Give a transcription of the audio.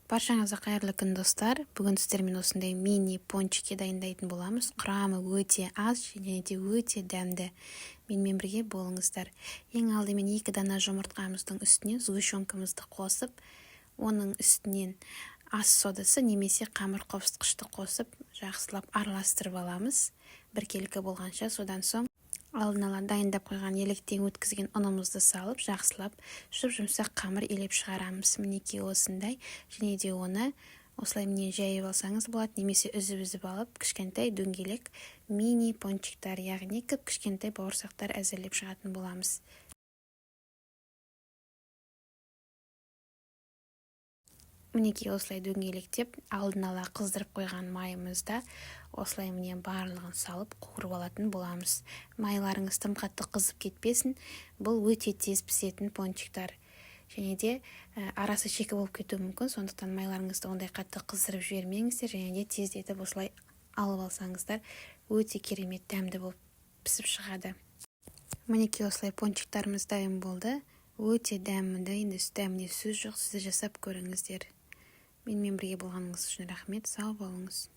Баршаңызға қайырлы күн достар. Бүгін сіздермен осындай мини пончики дайындайтын боламыз. Құрамы өте аз және де өте дәмді. Менімен бірге болыңыздар. Ең алдымен 2 дана жұмыртқамыздың үстіне сгущенкамызды қосып, оның үстінен ас содасы немесе қамыр қопсытқышты қосып, жақсылап араластырып аламыз. Біркелкі болғанша, содан соң алдын ала дайындап қойған електен өткізген ұнымызды салып, жақсылап жұмсақ қамыр елеп шығарамыз. Мінекей осындай, және де оны осылай міне жайып алсаңыз болады, немесе үзіп алып, кішкентай дөңгелек мини пончиктар, яғни кішкентай бауырсақтар әзірлеп шығатын боламыз. Мінекей осылай дөңгелектеп, алдын ала қыздырып қойған майымызда осылай міне барлығын салып қуырып алатын боламыз. Майларыңыз тым қатты қызып кетпесін, бұл өте тез пісетін пончиктар. Және де арасы шикі болып кетуі мүмкін, сондықтан майларыңызды ондай қатты қыздырып жібермеңіздер, және де тездетіп осылай алып алсаңыздар, өте керемет дәмді болып пісіп шығады. Мінекей осылай пончиктарымыз дайын болды. Өте дәмді, енді дәміне сөз жоқ, сізді жасап көріңіздер. Менімен бірге болғаныңыз үшін рахмет, сау болыңыз.